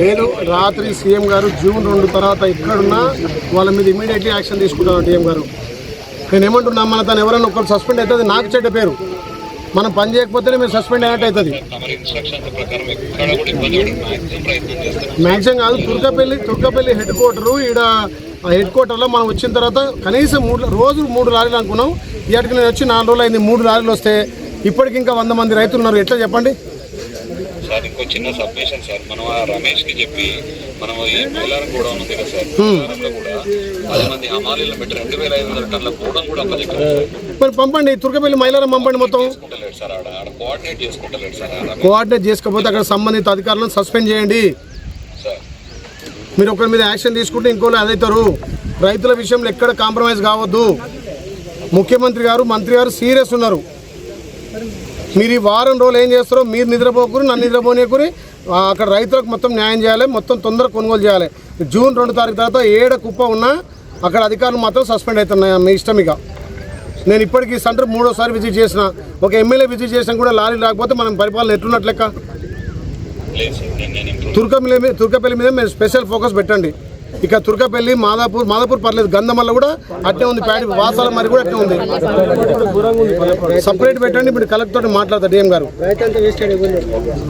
లేదు రాత్రి సీఎం గారు జూన్ 2 తర్వాత ఎక్కడున్నా వాళ్ళ మీద ఇమీడియట్లీ యాక్షన్ తీసుకుంటాను టీఎం గారు. నేను ఏమంటున్నా, మన తను ఎవరైనా ఒకరు సస్పెండ్ అవుతుంది నాకు చెడ్డ పేరు. మనం పని చేయకపోతేనే మీరు సస్పెండ్ అయినట్టు అవుతుంది. మ్యాక్సిమం కాదు, తుర్కపల్లి హెడ్ క్వార్టరు ఈడ హెడ్ క్వార్టర్లో మనం వచ్చిన తర్వాత కనీసం 3 లారీలు అనుకున్నాం. ఇప్పటికి నేను వచ్చి 4 రోజులు అయింది, 3 లారీలు వస్తే ఇప్పటికి ఇంకా 100 మంది రైతులు ఉన్నారు. ఎట్లా చెప్పండి సార్? ఇంకో చిన్న సబ్మిషన్ సార్, మనం రమేష్ కి చెప్పి మనం ఈ మైలారం కూడా ఉంది కదా సార్, కూడా 10 మంది హమాలీలు పెట్టి 2500 టన్నుల గోడం కూడా మరి పంపండి. తుర్కపల్లి మైలారం పంపండి. మొత్తం సార్ ఆడ కోఆర్డినేట్ చేసుకుంటలేడు సార్. కోఆర్డినేట్ చేసుకోకపోతే అక్కడ సంబంధిత అధికారులను సస్పెండ్ చేయండి సార్. మీరు ఒకరి మీద యాక్షన్ తీసుకుంటే ఇంకోళ్ళు అదవుతారు. రైతుల విషయంలో ఎక్కడ కాంప్రమైజ్ కావద్దు. ముఖ్యమంత్రి గారు, మంత్రి గారు సీరియస్ ఉన్నారు. మీరు ఈ వారం రోజులు ఏం చేస్తారో, మీరు నిద్రపోకూరి, నన్ను నిద్రపోనేకూరి, అక్కడ రైతులకు మొత్తం న్యాయం చేయాలి, మొత్తం తొందరగా కొనుగోలు చేయాలి. జూన్ 2 తారీఖు తర్వాత ఏడ కుప్ప ఉన్నా అక్కడ అధికారులు మాత్రం సస్పెండ్ అవుతున్నాయి. మీ ఇష్టం. ఇక నేను ఇప్పటికీ సెంటర్ 3వ విజిట్ చేసిన, ఒక ఎమ్మెల్యే విజిట్ చేసినా కూడా లారీ రాకపోతే మనం పరిపాలన ఎట్లున్నట్లు లెక్క. తుర్కపల్లి మీద మీరు స్పెషల్ ఫోకస్ పెట్టండి. ఇక తుర్కపల్లి, మాదాపూర్ పర్లేదు, గంధమల్ల కూడా అట్నే ఉంది, ప్యాడి వాసాల మరి కూడా అట్నే ఉంది. సపరేట్ పెట్టండి. ఇప్పుడు కలెక్టర్ తోటి మాట్లాడతా డిఎం గారు.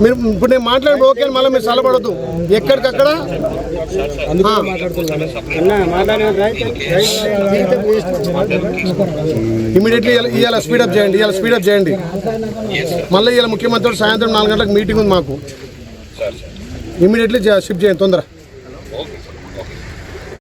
మీరు ఇప్పుడు నేను మాట్లాడి ఓకే మళ్ళీ మీరు చల్లబడద్దు. ఎక్కడికక్కడ ఇమీడియట్లీ ఇవాళ స్పీడప్ చేయండి. మళ్ళీ ఇవాళ ముఖ్యమంత్రి సాయంత్రం 4 గంటలకు మీటింగ్ ఉంది మాకు. ఇమీడియట్లీ షిఫ్ట్ చేయండి తొందర.